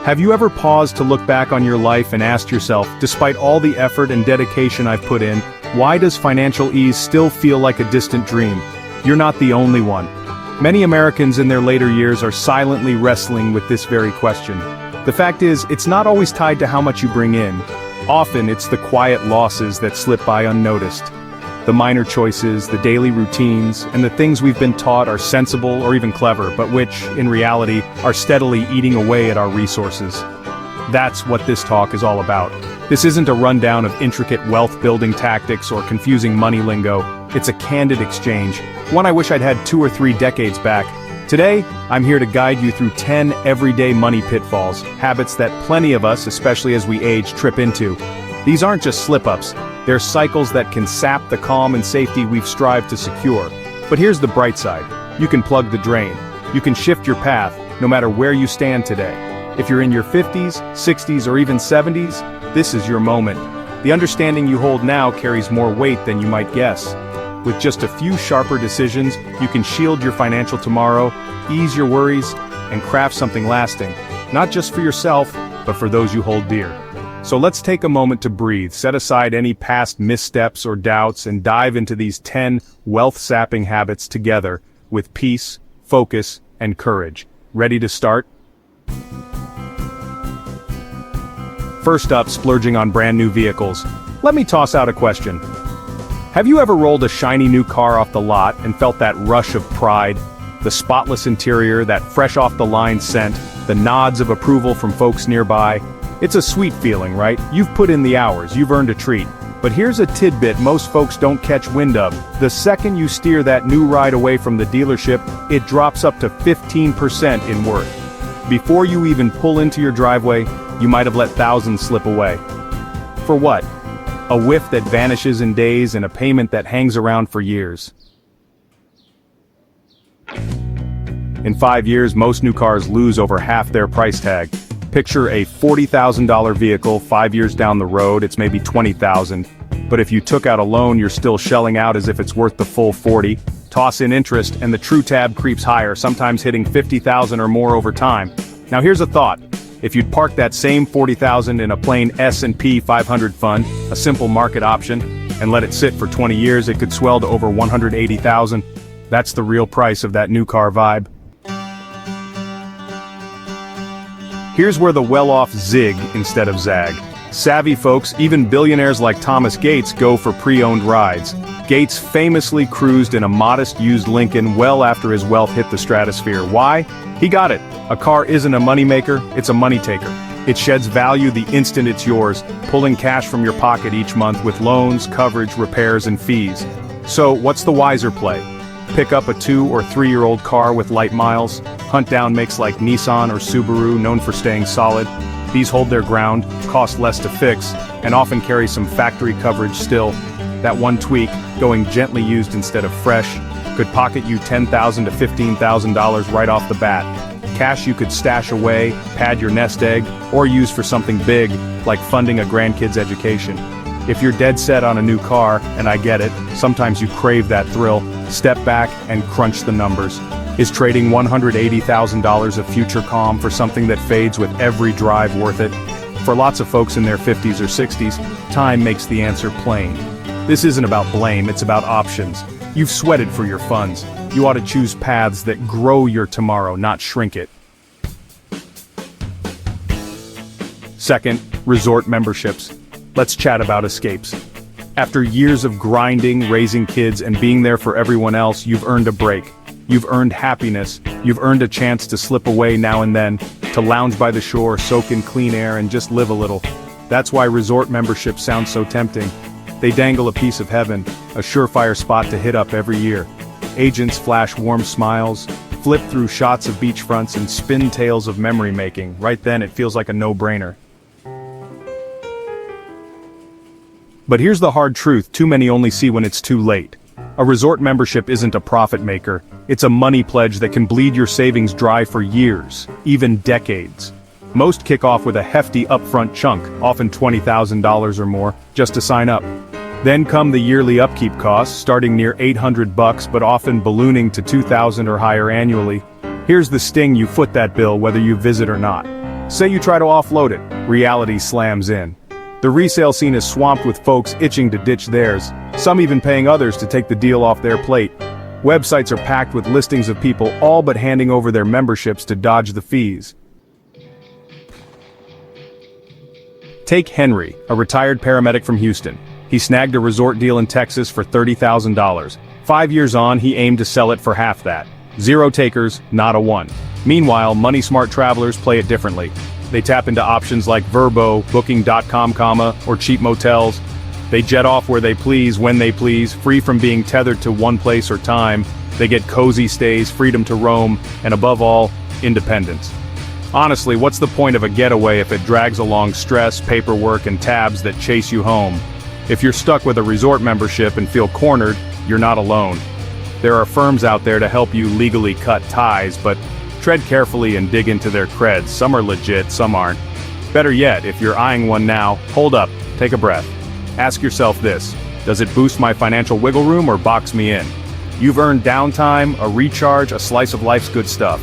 Have you ever paused to look back on your life and asked yourself, despite all the effort and dedication I've put in, why does financial ease still feel like a distant dream? You're not the only one. Many Americans in their later years are silently wrestling with this very question. The fact is, it's not always tied to how much you bring in. Often it's the quiet losses that slip by unnoticed. The minor choices, the daily routines, and the things we've been taught are sensible or even clever, but which, in reality, are steadily eating away at our resources. That's what this talk is all about. This isn't a rundown of intricate wealth-building tactics or confusing money lingo. It's a candid exchange, one I wish I'd had 2 or 3 decades back. Today, I'm here to guide you through 10 everyday money pitfalls, habits that plenty of us, especially as we age, trip into. These aren't just slip-ups. They're cycles that can sap the calm and safety we've strived to secure. But here's the bright side. You can plug the drain. You can shift your path, no matter where you stand today. If you're in your 50s, 60s, or even 70s, this is your moment. The understanding you hold now carries more weight than you might guess. With just a few sharper decisions, you can shield your financial tomorrow, ease your worries, and craft something lasting, not just for yourself, but for those you hold dear. So let's take a moment to breathe, set aside any past missteps or doubts, and dive into these 10 wealth-sapping habits together with peace, focus, and courage. Ready to start? First up, splurging on brand new vehicles. Let me toss out a question. Have you ever rolled a shiny new car off the lot and felt that rush of pride? The spotless interior, that fresh off the line scent, the nods of approval from folks nearby. It's a sweet feeling, right? You've put in the hours, you've earned a treat. But here's a tidbit most folks don't catch wind of. The second you steer that new ride away from the dealership, it drops up to 15% in worth. Before you even pull into your driveway, you might have let thousands slip away. For what? A whiff that vanishes in days and a payment that hangs around for years. In 5 years, most new cars lose over half their price tag. Picture a $40,000 vehicle 5 years down the road, it's maybe $20,000. But if you took out a loan, you're still shelling out as if it's worth the full 40. Toss in interest and the true tab creeps higher, sometimes hitting 50,000 or more over time. Now here's a thought. If you'd park that same 40,000 in a plain S&P 500 fund, a simple market option, and let it sit for 20 years, it could swell to over 180,000. That's the real price of that new car vibe. Here's where the well-off zig instead of zag. Savvy folks, even billionaires like Thomas Gates, go for pre-owned rides. Gates famously cruised in a modest used Lincoln well after his wealth hit the stratosphere. Why? He got it. A car isn't a moneymaker, it's a money taker. It sheds value the instant it's yours, pulling cash from your pocket each month with loans, coverage, repairs, and fees. So, what's the wiser play? Pick up a 2- or 3-year-old car with light miles, hunt down makes like Nissan or Subaru, known for staying solid. These hold their ground, cost less to fix, and often carry some factory coverage still. That one tweak, going gently used instead of fresh, could pocket you $10,000 to $15,000 right off the bat. Cash you could stash away, pad your nest egg, or use for something big, like funding a grandkid's education. If you're dead set on a new car, and I get it, sometimes you crave that thrill, step back and crunch the numbers. Is trading $180,000 of future calm for something that fades with every drive worth it? For lots of folks in their 50s or 60s, time makes the answer plain. This isn't about blame, it's about options. You've sweated for your funds. You ought to choose paths that grow your tomorrow, not shrink it. Second, resort memberships. Let's chat about escapes. After years of grinding, raising kids, and being there for everyone else, you've earned a break. You've earned happiness. You've earned a chance to slip away now and then, to lounge by the shore, soak in clean air, and just live a little. That's why resort memberships sound so tempting. They dangle a piece of heaven, a surefire spot to hit up every year. Agents flash warm smiles, flip through shots of beachfronts, and spin tales of memory making. Right then, it feels like a no-brainer. But here's the hard truth too many only see when it's too late. A resort membership isn't a profit maker, it's a money pledge that can bleed your savings dry for years, even decades. Most kick off with a hefty upfront chunk, often $20,000 or more, just to sign up. Then come the yearly upkeep costs, starting near $800 but often ballooning to $2,000 or higher annually. Here's the sting: you foot that bill whether you visit or not. Say you try to offload it, reality slams in. The resale scene is swamped with folks itching to ditch theirs, some even paying others to take the deal off their plate. Websites are packed with listings of people all but handing over their memberships to dodge the fees. Take Henry, a retired paramedic from Houston. He snagged a resort deal in Texas for $30,000. 5 years on, he aimed to sell it for half that. 0 takers, not a one. Meanwhile, money-smart travelers play it differently. They tap into options like Vrbo, Booking.com, or cheap motels. They jet off where they please, when they please, free from being tethered to one place or time. They get cozy stays, freedom to roam, and above all, independence. Honestly, what's the point of a getaway if it drags along stress, paperwork, and tabs that chase you home? If you're stuck with a resort membership and feel cornered, you're not alone. There are firms out there to help you legally cut ties, but tread carefully and dig into their creds. Some are legit, some aren't. Better yet, if you're eyeing one now, hold up, take a breath. Ask yourself this: does it boost my financial wiggle room or box me in? You've earned downtime, a recharge, a slice of life's good stuff.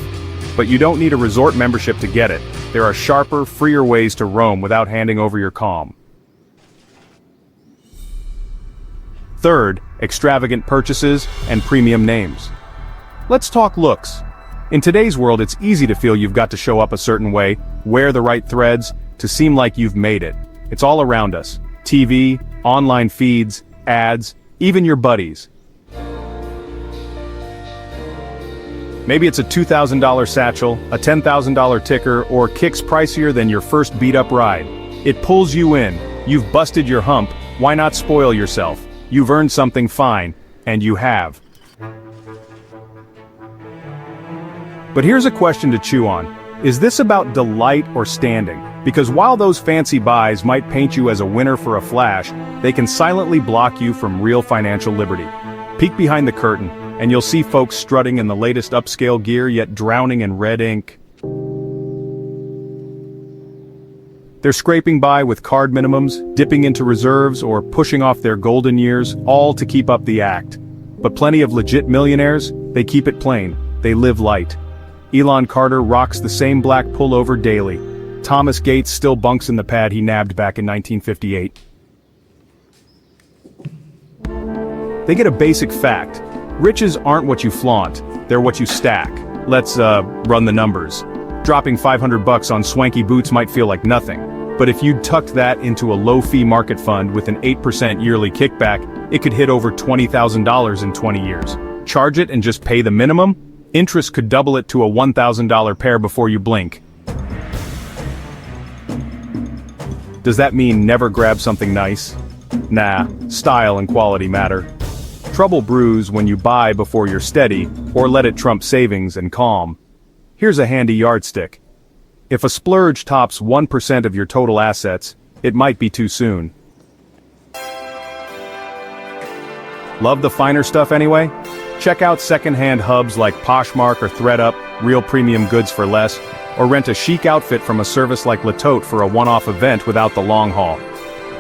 But you don't need a resort membership to get it. There are sharper, freer ways to roam without handing over your calm. Third, extravagant purchases and premium names. Let's talk looks. In today's world, it's easy to feel you've got to show up a certain way, wear the right threads, to seem like you've made it. It's all around us. TV, online feeds, ads, even your buddies. Maybe it's a $2,000 satchel, a $10,000 ticker, or kicks pricier than your first beat-up ride. It pulls you in. You've busted your hump. Why not spoil yourself? You've earned something fine, and you have. But here's a question to chew on. Is this about delight or standing? Because while those fancy buys might paint you as a winner for a flash, they can silently block you from real financial liberty. Peek behind the curtain, and you'll see folks strutting in the latest upscale gear yet drowning in red ink. They're scraping by with card minimums, dipping into reserves, or pushing off their golden years, all to keep up the act. But plenty of legit millionaires, they keep it plain. They live light. Elon Carter rocks the same black pullover daily. Thomas Gates still bunks in the pad he nabbed back in 1958. They get a basic fact. Riches aren't what you flaunt, they're what you stack. Let's, run the numbers. Dropping $500 on swanky boots might feel like nothing. But if you'd tucked that into a low-fee market fund with an 8% yearly kickback, it could hit over $20,000 in 20 years. Charge it and just pay the minimum? Interest could double it to a $1,000 pair before you blink. Does that mean never grab something nice? Nah, style and quality matter. Trouble brews when you buy before you're steady, or let it trump savings and calm. Here's a handy yardstick. If a splurge tops 1% of your total assets, it might be too soon. Love the finer stuff anyway? Check out second-hand hubs like Poshmark or ThredUp, real premium goods for less, or rent a chic outfit from a service like Latote for a one-off event without the long haul.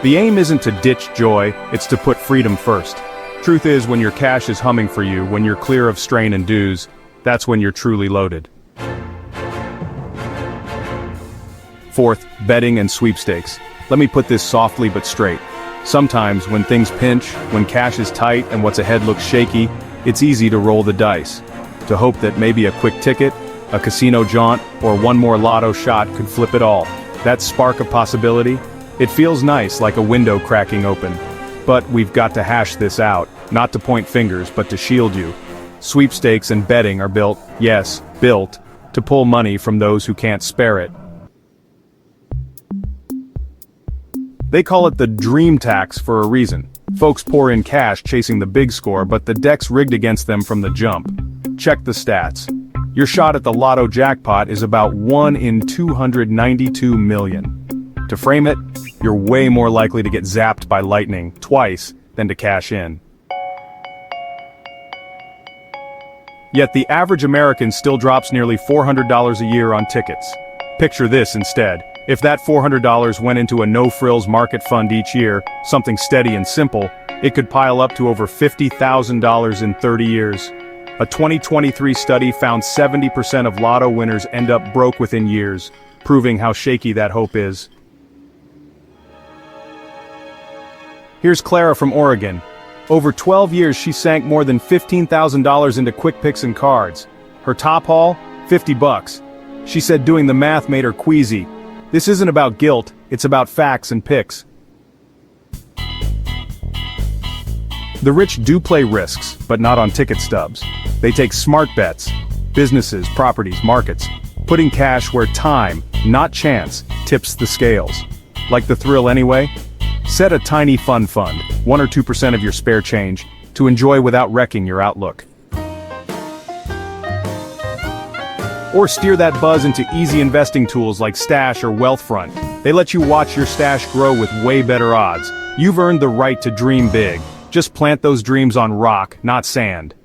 The aim isn't to ditch joy, it's to put freedom first. Truth is, when your cash is humming for you, when you're clear of strain and dues, that's when you're truly loaded. Fourth, betting and sweepstakes. Let me put this softly but straight. Sometimes, when things pinch, when cash is tight and what's ahead looks shaky, it's easy to roll the dice. To hope that maybe a quick ticket, a casino jaunt, or one more lotto shot could flip it all. That spark of possibility? It feels nice, like a window cracking open. But we've got to hash this out, not to point fingers, but to shield you. Sweepstakes and betting are built, yes, built, to pull money from those who can't spare it. They call it the dream tax for a reason. Folks pour in cash chasing the big score, but the deck's rigged against them from the jump. Check the stats. Your shot at the lotto jackpot is about 1 in 292 million. To frame it, you're way more likely to get zapped by lightning twice than to cash in. Yet the average American still drops nearly $400 a year on tickets. Picture this instead. If that $400 went into a no-frills market fund each year, something steady and simple, it could pile up to over $50,000 in 30 years. A 2023 study found 70% of lotto winners end up broke within years. proving how shaky that hope is. Here's Clara from Oregon. Over 12 years she sank more than $15,000 into quick picks and cards. Her top haul? $50. She said doing the math made her queasy. This isn't about guilt, it's about facts and picks. The rich do play risks, but not on ticket stubs. They take smart bets. Businesses, properties, markets. Putting cash where time, not chance, tips the scales. Like the thrill anyway? Set a tiny fun fund, 1 or 2% of your spare change, to enjoy without wrecking your outlook. Or steer that buzz into easy investing tools like Stash or Wealthfront. They let you watch your stash grow with way better odds. You've earned the right to dream big. Just plant those dreams on rock, not sand.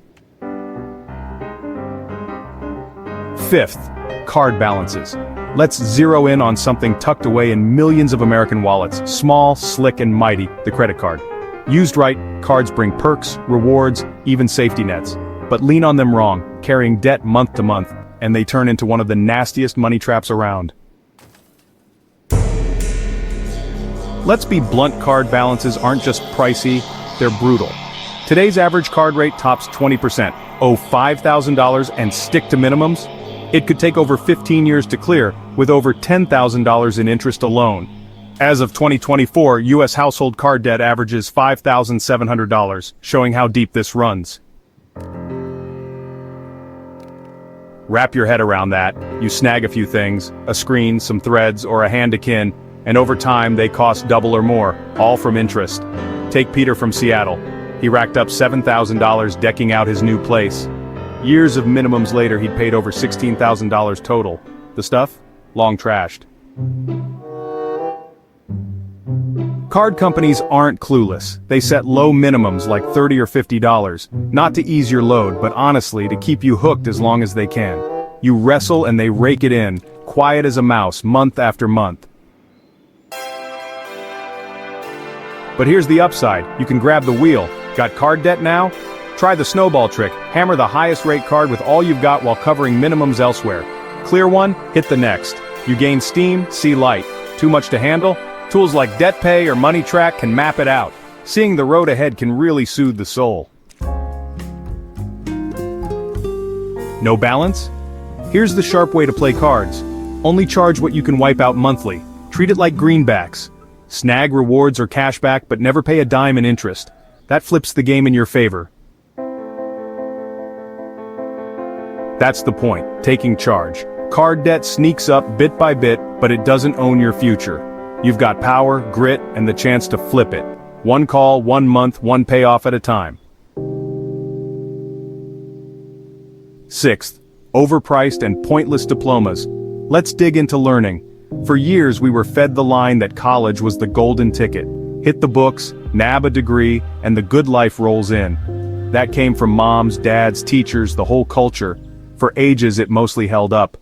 Fifth, card balances. Let's zero in on something tucked away in millions of American wallets, small, slick, and mighty, the credit card. Used right, cards bring perks, rewards, even safety nets. But lean on them wrong, carrying debt month to month, and they turn into one of the nastiest money traps around. Let's be blunt, card balances aren't just pricey, they're brutal. Today's average card rate tops 20%. Owe $5,000 and stick to minimums? It could take over 15 years to clear, with over $10,000 in interest alone. As of 2024, U.S. household card debt averages $5,700, showing how deep this runs. Wrap your head around that. You snag a few things, a screen, some threads, or a hand akin, and over time they cost double or more, all from interest. Take Peter from Seattle. He racked up $7,000 decking out his new place. Years of minimums later he'd paid over $16,000 total. The stuff? Long trashed. Card companies aren't clueless. They set low minimums like $30 or $50, not to ease your load, but honestly to keep you hooked as long as they can. You wrestle and they rake it in, quiet as a mouse, month after month. But here's the upside, you can grab the wheel. Got card debt now? Try the snowball trick, hammer the highest rate card with all you've got while covering minimums elsewhere. Clear one, hit the next. You gain steam, see light. Too much to handle? Tools like DebtPay or MoneyTrack can map it out. Seeing the road ahead can really soothe the soul. No balance? Here's the sharp way to play cards. Only charge what you can wipe out monthly. Treat it like greenbacks. Snag rewards or cashback, but never pay a dime in interest. That flips the game in your favor. That's the point, taking charge. Card debt sneaks up bit by bit, but it doesn't own your future. You've got power, grit, and the chance to flip it. One call, 1 month, one payoff at a time. Sixth, overpriced and pointless diplomas. Let's dig into learning. For years we were fed the line that college was the golden ticket. Hit the books, nab a degree, and the good life rolls in. That came from moms, dads, teachers, the whole culture. For ages it mostly held up.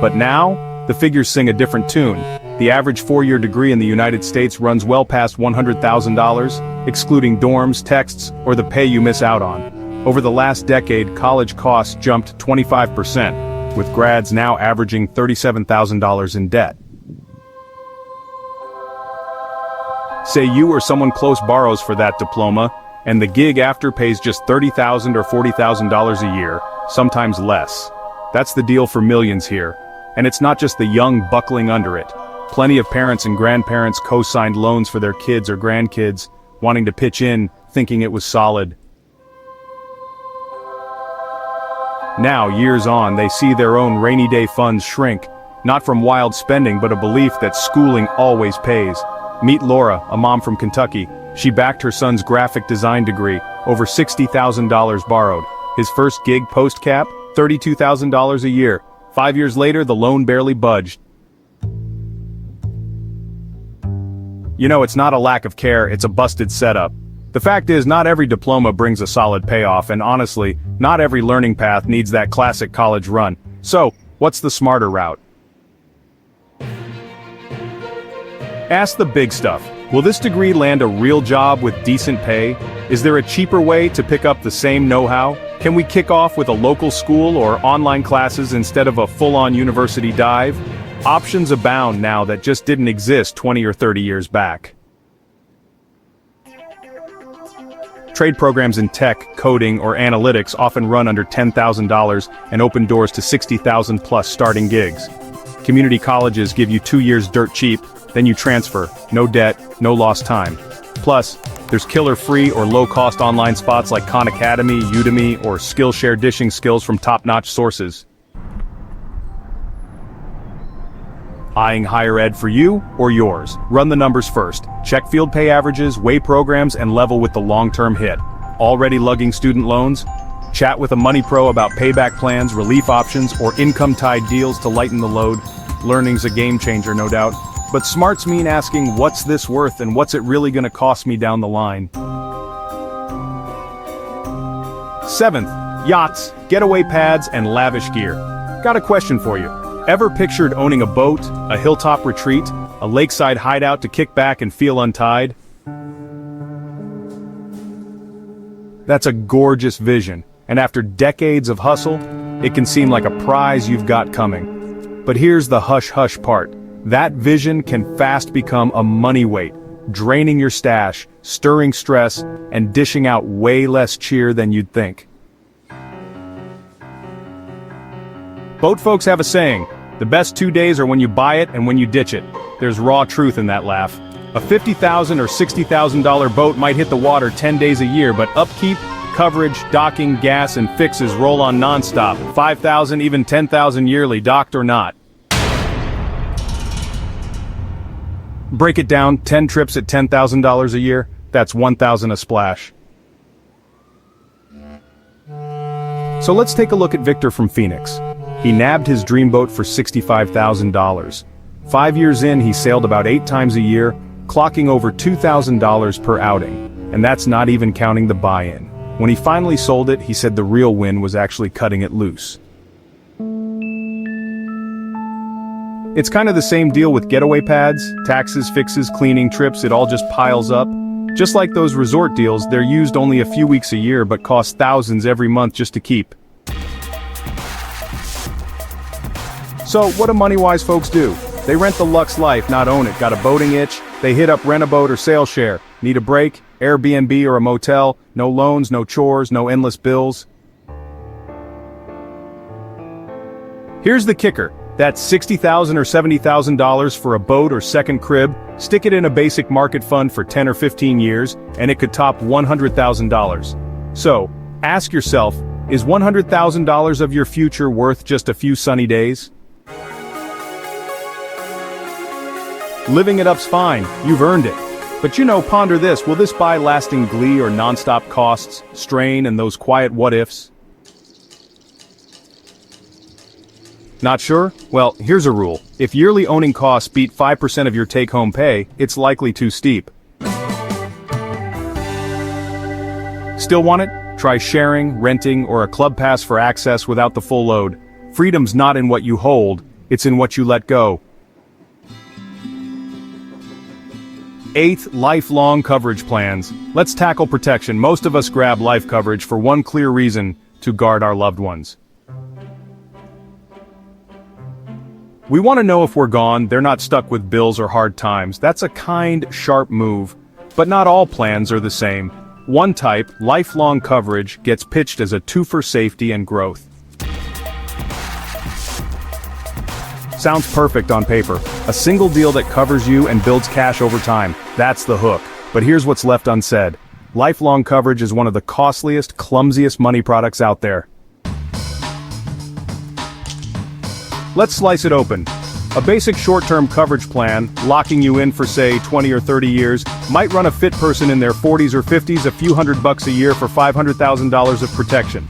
But now, the figures sing a different tune. The average 4-year degree in the United States runs well past $100,000, excluding dorms, texts, or the pay you miss out on. Over the last decade, college costs jumped 25%, with grads now averaging $37,000 in debt. Say you or someone close borrows for that diploma, and the gig after pays just $30,000 or $40,000 a year, sometimes less. That's the deal for millions here. And it's not just the young buckling under it. Plenty of parents and grandparents co-signed loans for their kids or grandkids, wanting to pitch in, thinking it was solid. Now, years on, they see their own rainy day funds shrink, not from wild spending but a belief that schooling always pays. Meet Laura, a mom from Kentucky. She backed her son's graphic design degree, over $60,000 borrowed. His first gig post-cap, $32,000 a year. 5 years later, the loan barely budged. You know, it's not a lack of care, it's a busted setup. The fact is, not every diploma brings a solid payoff, and honestly, not every learning path needs that classic college run. So, what's the smarter route? Ask the big stuff. Will this degree land a real job with decent pay? Is there a cheaper way to pick up the same know-how? Can we kick off with a local school or online classes instead of a full-on university dive? Options abound now that just didn't exist 20 or 30 years back. Trade programs in tech, coding, or analytics often run under $10,000 and open doors to $60,000 plus starting gigs. Community colleges give you 2 years dirt cheap, then you transfer, no debt, no lost time. Plus, there's killer free or low-cost online spots like Khan Academy, Udemy, or Skillshare dishing skills from top-notch sources. Eyeing higher ed for you or yours? Run the numbers first. Check field pay averages, weigh programs, and level with the long-term hit. Already lugging student loans? Chat with a money pro about payback plans, relief options, or income-tied deals to lighten the load. Learning's a game changer, no doubt. But smarts mean asking, what's this worth and what's it really gonna cost me down the line? 7th, yachts, getaway pads, and lavish gear. Got a question for you. Ever pictured owning a boat, a hilltop retreat, a lakeside hideout to kick back and feel untied? That's a gorgeous vision, and after decades of hustle, it can seem like a prize you've got coming. But here's the hush-hush part. That vision can fast become a money weight, draining your stash, stirring stress, and dishing out way less cheer than you'd think. Boat folks have a saying, the best 2 days are when you buy it and when you ditch it. There's raw truth in that laugh. A $50,000 or $60,000 boat might hit the water 10 days a year, but upkeep, coverage, docking, gas, and fixes roll on non-stop, 5,000, even 10,000 yearly, docked or not. Break it down, 10 trips at $10,000 a year, that's $1,000 a splash. So let's take a look at Victor from Phoenix. He nabbed his dream boat for $65,000. 5 years in, he sailed about 8 times a year, clocking over $2,000 per outing. And that's not even counting the buy-in. When he finally sold it, he said the real win was actually cutting it loose. It's kind of the same deal with getaway pads, taxes, fixes, cleaning, trips, it all just piles up. Just like those resort deals, they're used only a few weeks a year but cost thousands every month just to keep. So, what do money-wise folks do? They rent the luxe life, not own it. Got a boating itch? They hit up Rent-A-Boat or SailShare. Need a break? Airbnb or a motel? No loans, no chores, no endless bills. Here's the kicker. That's $60,000 or $70,000 for a boat or second crib. Stick it in a basic market fund for 10 or 15 years, and it could top $100,000. So, ask yourself, is $100,000 of your future worth just a few sunny days? Living it up's fine, you've earned it. But ponder this, will this buy lasting glee or non-stop costs, strain, and those quiet what-ifs? Not sure? Well, here's a rule. If yearly owning costs beat 5% of your take-home pay, it's likely too steep. Still want it? Try sharing, renting, or a club pass for access without the full load. Freedom's not in what you hold, it's in what you let go. 8th, lifelong coverage plans. Let's tackle protection. Most of us grab life coverage for one clear reason: to guard our loved ones. We want to know if we're gone, they're not stuck with bills or hard times. That's a kind, sharp move. But not all plans are the same. One type, lifelong coverage, gets pitched as a twofer safety and growth. Sounds perfect on paper. A single deal that covers you and builds cash over time. That's the hook. But here's what's left unsaid. Lifelong coverage is one of the costliest, clumsiest money products out there. Let's slice it open. A basic short-term coverage plan, locking you in for say 20 or 30 years, might run a fit person in their 40s or 50s a few $100 a year for $500,000 of protection.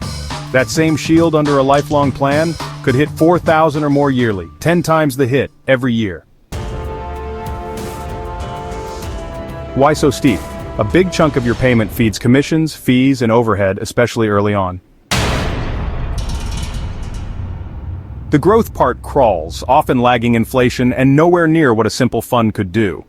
That same shield under a lifelong plan could hit $4,000 or more yearly, 10 times the hit every year. Why so steep? A big chunk of your payment feeds commissions, fees, and overhead, especially early on. The growth part crawls, often lagging inflation and nowhere near what a simple fund could do.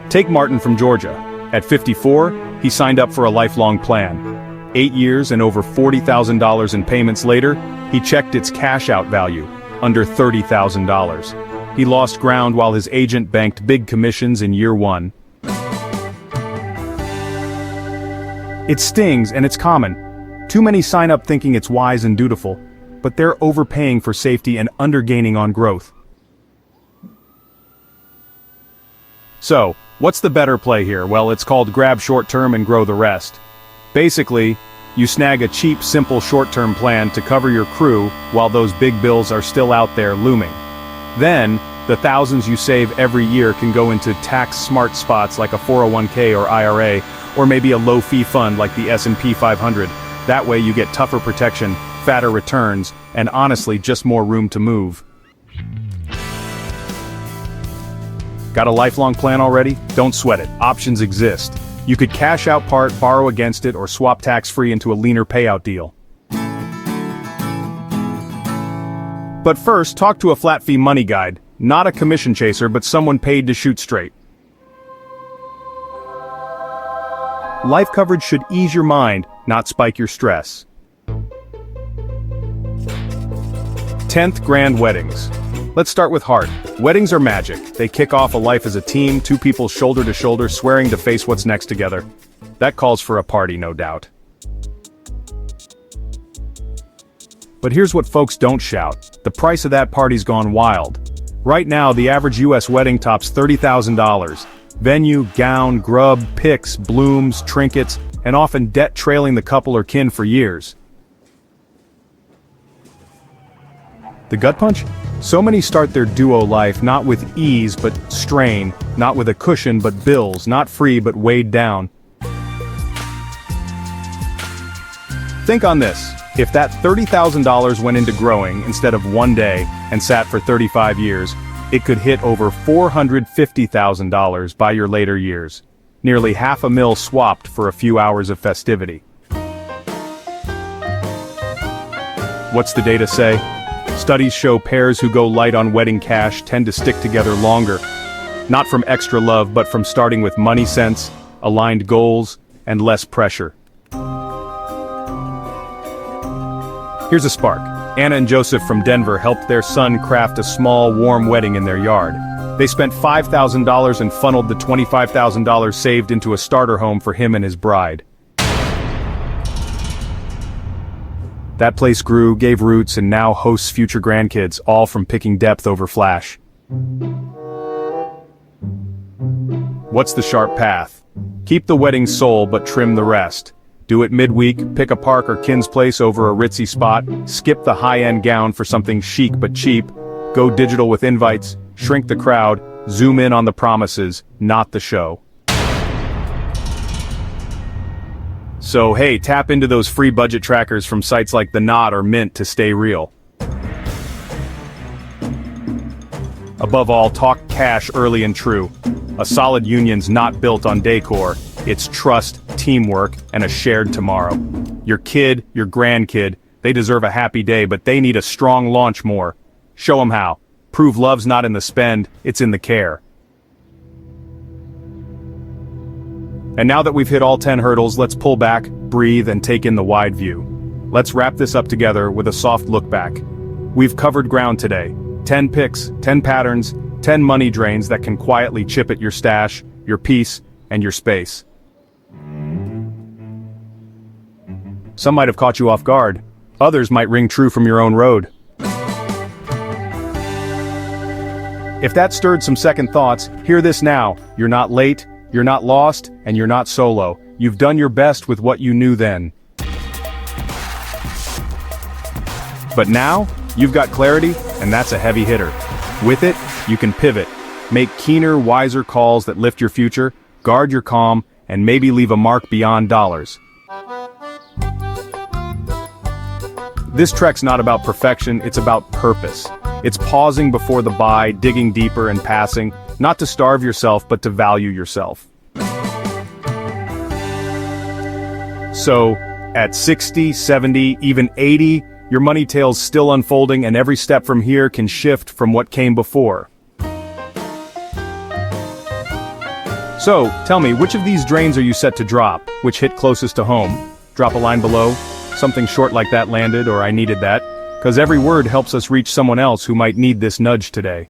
Take Martin from Georgia. At 54, he signed up for a lifelong plan. 8 years and over $40,000 in payments later, he checked its cash-out value, under $30,000. He lost ground while his agent banked big commissions in year 1. It stings and it's common. Too many sign up thinking it's wise and dutiful, but they're overpaying for safety and undergaining on growth. So, what's the better play here? Well, it's called grab short-term and grow the rest. Basically, you snag a cheap, simple short-term plan to cover your crew while those big bills are still out there looming. Then, the thousands you save every year can go into tax-smart spots like a 401k or IRA, or maybe a low-fee fund like the S&P 500. That way you get tougher protection, fatter returns, and honestly just more room to move. Got a lifelong plan already? Don't sweat it, options exist. You could cash out part, borrow against it, or swap tax-free into a leaner payout deal. But first, talk to a flat-fee money guide, not a commission chaser but someone paid to shoot straight. Life coverage should ease your mind, not spike your stress. 10th Grand Weddings. Let's start with heart. Weddings are magic. They kick off a life as a team, two people shoulder to shoulder swearing to face what's next together. That calls for a party, no doubt. But here's what folks don't shout. The price of that party's gone wild. Right now, the average US wedding tops $30,000. Venue, gown, grub, pics, blooms, trinkets, and often debt trailing the couple or kin for years. The gut punch? So many start their duo life not with ease but strain, not with a cushion but bills, not free but weighed down. Think on this. If that $30,000 went into growing instead of one day and sat for 35 years, it could hit over $450,000 by your later years. Nearly $500,000 swapped for a few hours of festivity. What's the data say? Studies show pairs who go light on wedding cash tend to stick together longer. Not from extra love, but from starting with money sense, aligned goals, and less pressure. Here's a spark. Anna and Joseph from Denver helped their son craft a small, warm wedding in their yard. They spent $5,000 and funneled the $25,000 saved into a starter home for him and his bride. That place grew, gave roots, and now hosts future grandkids, all from picking depth over flash. What's the sharp path? Keep the wedding soul but trim the rest. Do it midweek, pick a park or kin's place over a ritzy spot, skip the high-end gown for something chic but cheap, go digital with invites, shrink the crowd, zoom in on the promises, not the show. So hey, tap into those free budget trackers from sites like The Knot or Mint to stay real. Above all, talk cash early and true. A solid union's not built on decor, it's trust, teamwork, and a shared tomorrow. Your kid, your grandkid, they deserve a happy day, but they need a strong launch more. Show them how. Prove love's not in the spend, it's in the care. And now that we've hit all 10 hurdles, let's pull back, breathe, and take in the wide view. Let's wrap this up together with a soft look back. We've covered ground today. 10 picks, 10 patterns, 10 money drains that can quietly chip at your stash, your peace, and your space. Some might have caught you off guard. Others might ring true from your own road. If that stirred some second thoughts, hear this now. You're not late, you're not lost, and you're not solo. You've done your best with what you knew then. But now, you've got clarity, and that's a heavy hitter. With it, you can pivot, make keener, wiser calls that lift your future, guard your calm, and maybe leave a mark beyond dollars. This trek's not about perfection, it's about purpose. It's pausing before the buy, digging deeper and passing, not to starve yourself, but to value yourself. So, at 60, 70, even 80, your money tail's still unfolding and every step from here can shift from what came before. So, tell me, which of these drains are you set to drop? Which hit closest to home? Drop a line below. Something short like that landed, or I needed that. 'Cause every word helps us reach someone else who might need this nudge today.